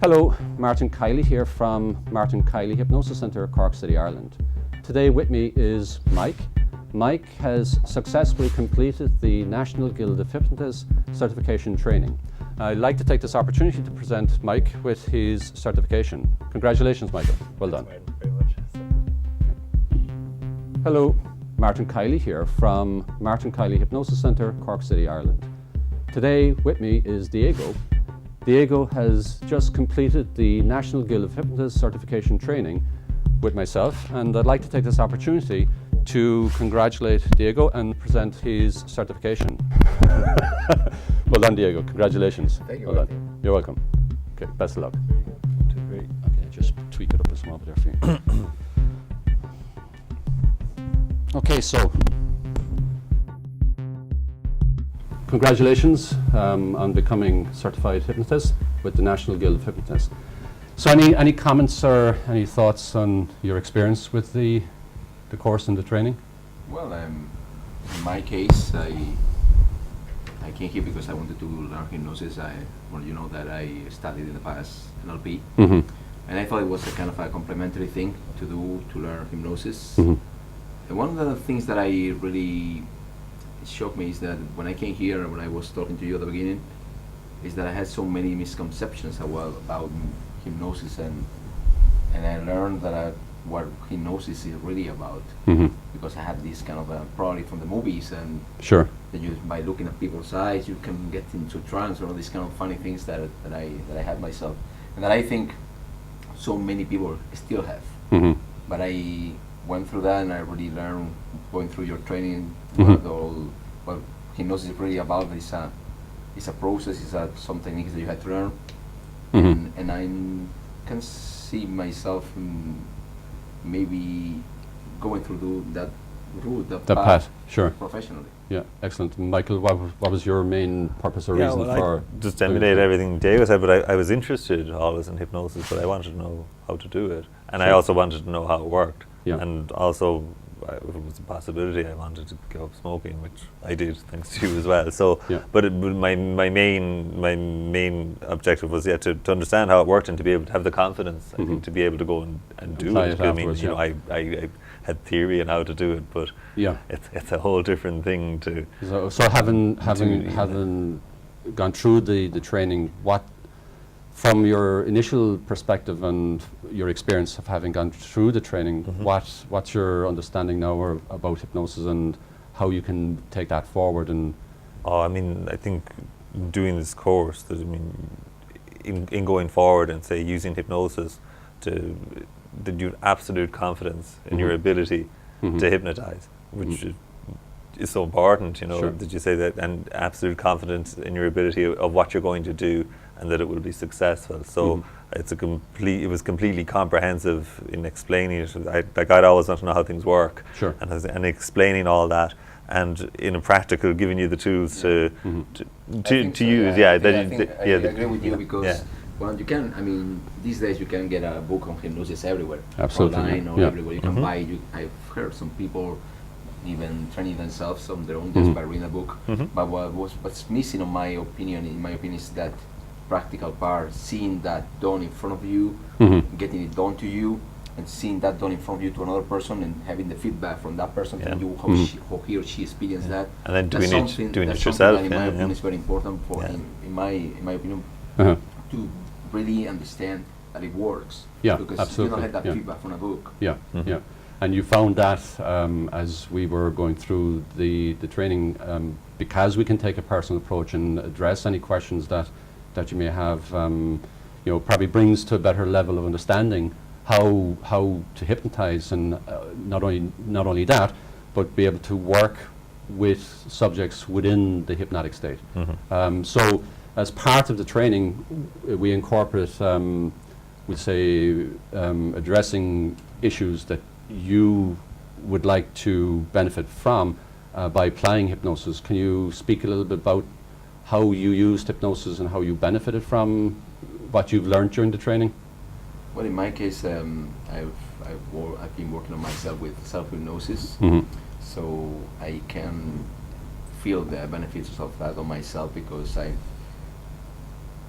Hello, Martin Kiely here from Martin Kiely Hypnosis Centre, Cork City, Ireland. Today with me is Mike. Mike has successfully completed the National Guild of Hypnotists certification training. I'd like to take this opportunity to present Mike with his certification. Congratulations, Michael. Well done. Thanks very much. Hello, Martin Kiely here from Martin Kiely Hypnosis Centre, Cork City, Ireland. Today with me is Diego. Diego has just completed the National Guild of Hypnotists certification training with myself, and I'd like to take this opportunity to congratulate Diego and present his certification. Well done, Diego. Congratulations. Thank you. Well done. You're welcome. Okay, best of luck. Great. Okay, just tweak it up a small bit there for you. Okay, so congratulations on becoming certified hypnotist with the National Guild of Hypnotists. So any comments or any thoughts on your experience with the course and the training? Well, in my case, I came here because I wanted to learn hypnosis. You know that I studied in the past NLP, Mm-hmm. and I thought it was a kind of a complementary thing to do to learn hypnosis. Mm-hmm. And one of the things that I really shocked me is that when I came here, when I was talking to you at the beginning, is that I had so many misconceptions about hypnosis, and I learned that what hypnosis is really about, Mm-hmm. because I had this kind of probably from the movies, and Sure. that you, by looking at people's eyes, you can get into trance, or all these kind of funny things that I had myself, and that I think so many people still have. Mm-hmm. But I went through that, and I really learned going through your training Mhm. what hypnosis is really about. It's a process, some techniques that you had to learn, Mm-hmm. and I can see myself maybe going through that route, The path, sure. professionally. Yeah, excellent. Michael, what was your main purpose or reason for? I just emulate everything Diego said, but I was interested always in hypnosis, but I wanted to know how to do it, and I Sure. also wanted to know how it worked. Yeah. And also, if it was a possibility, I wanted to give up smoking, which I did, thanks to you as well. So, Yeah. but my main objective was to understand how it worked and to be able to have the confidence, I Mhm. think, to be able to go and do Apply it. it I mean, afterwards, you know, I had theory on how to do it, but Yeah. it's a whole different thing to. So having gone through the training, what, from your initial perspective and your experience of having gone through the training, Mhm. what's your understanding now about hypnosis and how you can take that forward? And Oh, I mean, I think doing this course, that, I mean, in going forward and say using hypnosis that you have absolute confidence in your Mhm. ability Mhm. to hypnotize, which Mhm. is so important, you know, Sure. that you say that, and absolute confidence in your ability of what you're going to do and that it will be successful. So Mhm. it was completely comprehensive in explaining it. I'd always want to know how things work, Sure. and explaining all that, and in a practical, giving you the tools to Mhm. to use. Yeah, I that think I agree with you, because yeah. well, you can. I mean, these days you can get a book on hypnosis everywhere, Absolutely, online yeah. or Yeah. everywhere. You can Mhm. buy. I've heard some people even training themselves on their own Mhm. just by reading a book. Mhm. But what's missing, in my opinion, is that practical part, seeing that done in front of you, Mhm. getting it done to you, and seeing that done in front of you to another person, and having the feedback from that person Yeah. to you, how, Mhm. how he or she experienced that. And then That's doing something- it doing that's it something yourself. that in my Yeah, opinion yeah. is very important for Yeah. in my opinion, Uh-huh. to really understand that it works. Yeah, because absolutely, you don't have that yeah. feedback from a book. Yeah, Mhm. yeah. And you found that as we were going through the training, because we can take a personal approach and address any questions that you may have, probably brings to a better level of understanding how to hypnotize, and not only that, but be able to work with subjects within the hypnotic state. Mhm. So as part of the training, we incorporate, we'd say, addressing issues that you would like to benefit from by applying hypnosis. Can you speak a little bit about how you used hypnosis and how you benefited from what you've learned during the training? Well, in my case, I've been working on myself with self-hypnosis, Mm-hmm. so I can feel the benefits of that on myself, because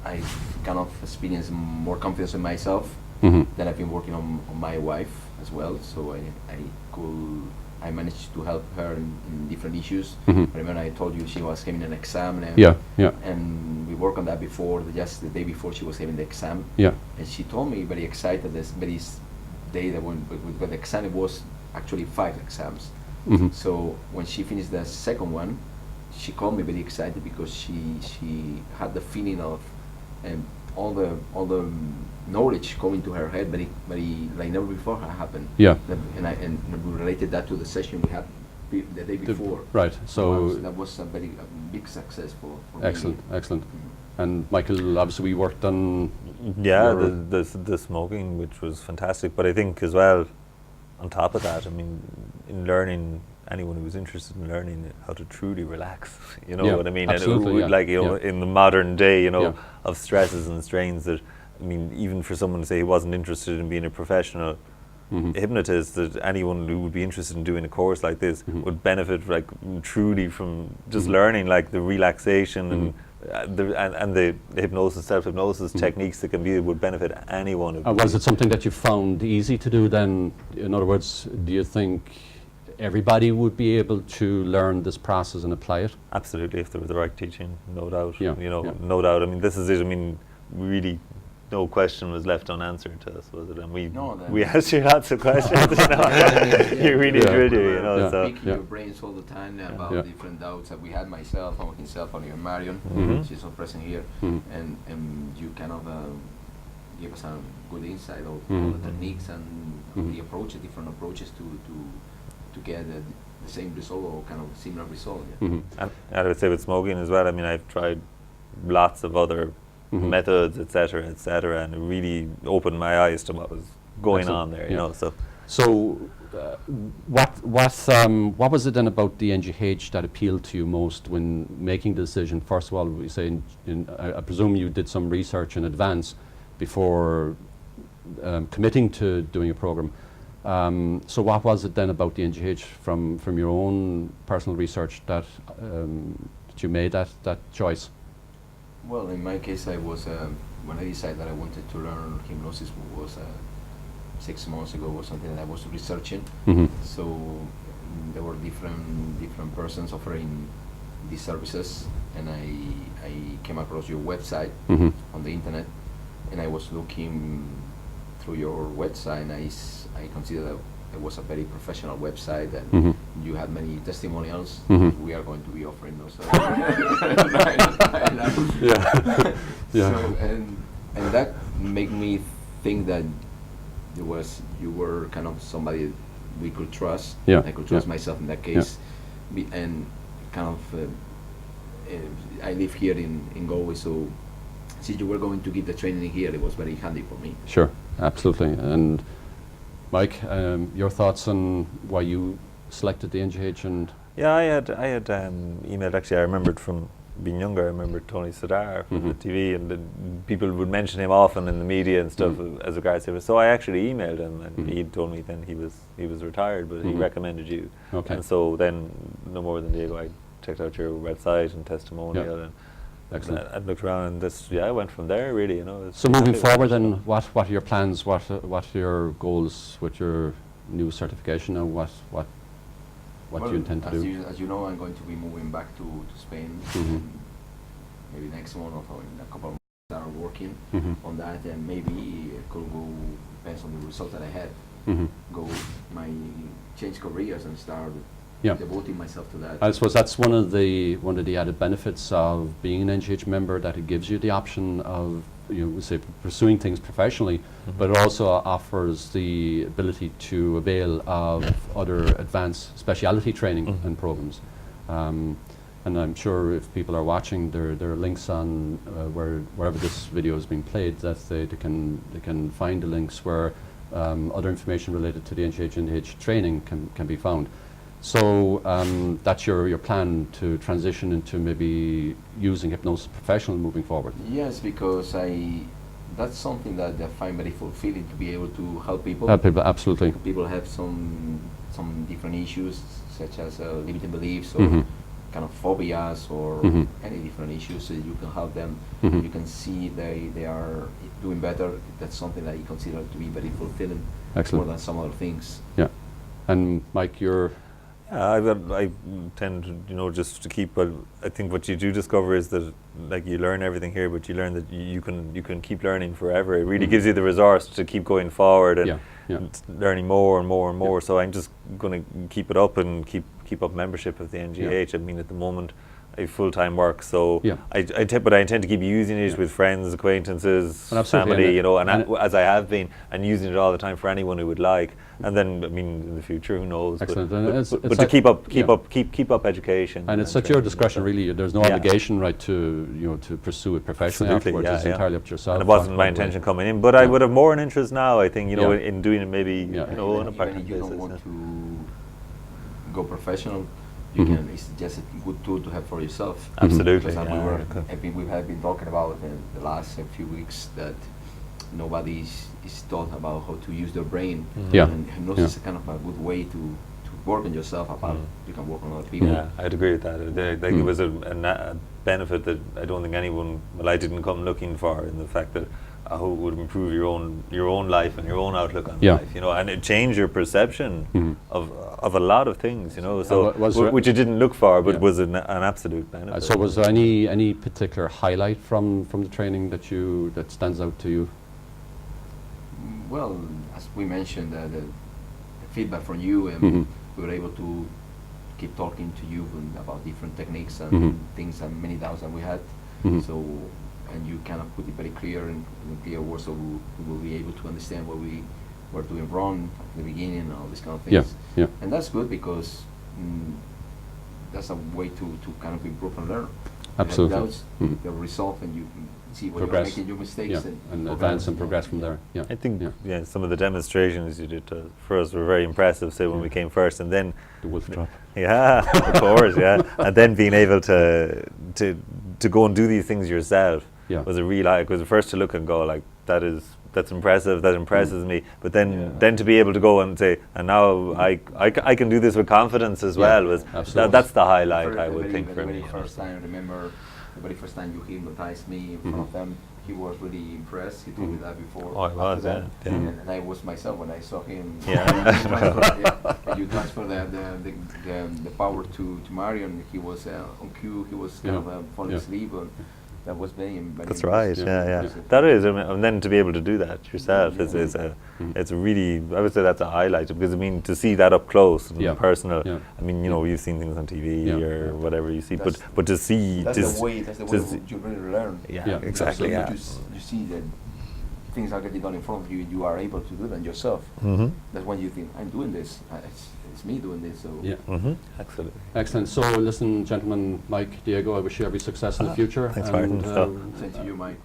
I kind of experienced more confidence in myself. Then I've been working on my wife as well, so I managed to help her in different issues. I remember I told you she was having an exam, and we worked on that before, just the day before she was having the exam. And she told me very excited this very day that when we got the exam, it was actually 5 exams. So when she finished the second one, she called me very excited because she had the feeling of all the knowledge coming to her head very like never before had happened. And we related that to the session we had the day before. Right. So that was a big success for excellent, me. excellent. And Michael, obviously we worked on the smoking, which was fantastic. But I think as well, on top of that, I mean, in learning, anyone who's interested in learning how to truly relax, you know what I mean? Absolutely, and like, you know, in the modern day, you know, of stresses and strains that, I mean, even for someone to say he wasn't interested in being a professional hypnotist, that anyone who would be interested in doing a course like this would benefit like truly from just learning like the relaxation and the hypnosis, self-hypnosis techniques that can be, would benefit anyone. Was it something that you found easy to do then? In other words, do you think everybody would be able to learn this process and apply it? Absolutely, if there was the right teaching, no doubt. No doubt. I mean, this is it. I mean, really, no question was left unanswered to us, was it? And we asked you lots of questions. You really did, you know. So picking your brains all the time about different doubts that we had myself, on himself, on even Marion, she's not present here, and you kind of give us a good insight of all the techniques and the approaches, different approaches to get the same result or kind of similar result. And I would say with smoking as well, I mean, I've tried lots of other methods, etc., and it really opened my eyes to what was going on there, you know. So what was it then about the NGH that appealed to you most when making the decision? First of all, we say I presume you did some research in advance before committing to doing a program. So what was it then about the NGH from your own personal research that you made that choice? Well, in my case, I was when I decided that I wanted to learn hypnosis was 6 months ago or something that I was researching. So there were different persons offering these services, and I came across your website on the internet, and I was looking through your website, and I considered that it was a very professional website, and you had many testimonials. We are going to be offering those. So, and that made me think that you were kind of somebody we could trust. I could trust myself in that case, and kind of I live here in Galway, so since you were going to give the training here, it was very handy for me. Sure, absolutely. And Mike, your thoughts on why you selected the NGH? And I had emailed, actually I remembered from being younger, I remember Tony Sadar from the TV, and people would mention him often in the media and stuff as regards to it. So I actually emailed him, and he told me then he was retired, but he recommended you. And so then no more than a day ago I checked out your website and testimonial, and I looked around, and I went from there, really, you know. So moving forward, then, what are your plans? What are your goals with your new certification, and what do you intend to do? As you know, I'm going to be moving back to Spain, maybe next month or in a couple of months. Start working on that, and maybe it could go, depends on the result that I had, change careers and start devoting myself to that. I suppose that's one of the added benefits of being an NGH member, that it gives you the option of, say, pursuing things professionally, but it also offers the ability to avail of other advanced speciality training and programs. And I'm sure if people are watching, there are links on wherever this video is being played, that they can find the links where other information related to the NGH training can be found. So that's your plan to transition into maybe using hypnosis professional moving forward? Yes, because that's something that I find very fulfilling, to be able to help people. Help people, absolutely. People have some different issues, such as limiting beliefs or kind of phobias or Mhm. any different issues, so you can help them. Mhm. You can see they are doing better. That's something that you consider to be very fulfilling, Excellent. more than some other things. Yeah. And Mike, you're Yeah, I tend to, just to keep. But I think what you do discover is that, like, you learn everything here, but you learn that you can keep learning forever. It really Mhm. gives you the resource to keep going forward and Yeah, yeah. learning more and more and more. Yeah. So I'm just going to keep it up and keep up membership of the NGH. Yeah. I mean, at the moment, I have full-time work, so Yeah. but I intend to keep using it Yeah. with friends, acquaintances, And absolutely, family, and as I have been, and using it all the time for anyone who would like. And then, I mean, in the future, who knows? Excellent. But, And but, it's- but, it's but to like- keep up education. and it's at your training discretion, and stuff. really. There's no Yeah. obligation, right, to pursue it professionally Absolutely, afterwards. yeah, It's yeah. entirely up to yourself. And it wasn't what my way. intention coming in, but I Yeah. would have more an interest now, I think, Yeah. in doing it maybe, Yeah. on a Even part-time if you basis. don't want yeah. to go professional, you Mhm. can. It's just a good tool to have for yourself. Absolutely. Because yeah, we have been talking about in the last few weeks that nobody is taught about how to use their brain. Yeah. And hypnosis is kind of a good way to work on yourself. About you can work on other people. Yeah, I'd agree with that. It Mm. was a benefit that I don't think anyone, I didn't come looking for, in the fact that how it would improve your own life and your own outlook on Yeah. life, and it changed your perception Mhm. of a lot of things, so was there- which you didn't look for, but Yeah. was an absolute benefit. So was there any particular highlight from the training that stands out to you? Well, as we mentioned, the feedback from you, and Mhm. we were able to keep talking to you about different techniques and Mhm. things and many doubts that we had. Mhm. So, and you kind of put it very clear in clear words, so we will be able to understand what we were doing wrong at the beginning and all these kind of things. Yeah, yeah. And that's good because that's a way to kind of improve and learn. Absolutely. You have doubts, Mhm. they'll resolve, and you can see where Progress. you're making your mistakes Yeah, and progress. advance and progress from there. Yeah. I think Yeah. some of the demonstrations you did for us were very impressive. Say when we came first, and then The wolf trap. yeah, of course, yeah, and then being able to go and do these things yourself Yeah. was a real. It was the first to look and go like that's impressive. That impresses me. But then to be able to go and say, and now I can do this with confidence as Yeah, well. absolutely. That's the highlight, The I would think, the for very me. first time, I remember the very first time you hypnotized me in front of them, he was really impressed. He told me that before. Oh, he was, after that. yeah, yeah. And I was myself when I saw him. Yeah. And you transfer the power to Marion. He was on cue. He was kind of falling Yeah. asleep. And that was very That's impressive. right. Yeah. Yeah. Impressive. That is, and then to be able to do that yourself is Mhm. it's a really, I would say that's a highlight, because I mean to see that up close and Yeah. personal. Yeah. I mean, you've seen things on TV Yeah. or Yeah. whatever you see, That's- but to see That's just the way. That's the just- way you really learn. yeah, Yeah, exactly. So Yeah. you see that things are getting done in front of you. You are able to do them yourself. Mm-hmm. That's when you think, I'm doing this. It's me doing this. So Yeah. Mm-hmm. Absolutely. Excellent. So, listen, gentlemen, Mike, Diego, I wish you every success in the future. Thanks, and, Martin. same to you, Mike.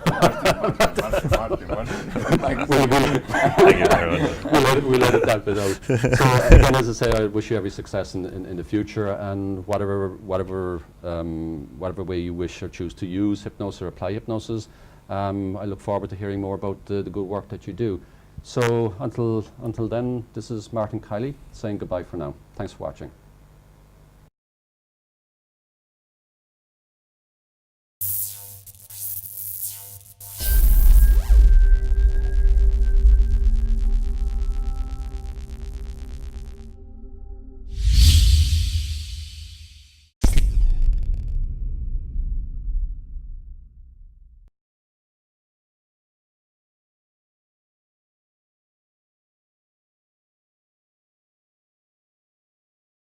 Martin. Thank you very much. we'll edit that bit out. So, again, as I say, I wish you every success in the future, and whatever way you wish or choose to use hypnosis or apply hypnosis. I look forward to hearing more about the good work that you do. So until then, this is Martin Kiely saying goodbye for now. Thanks for watching.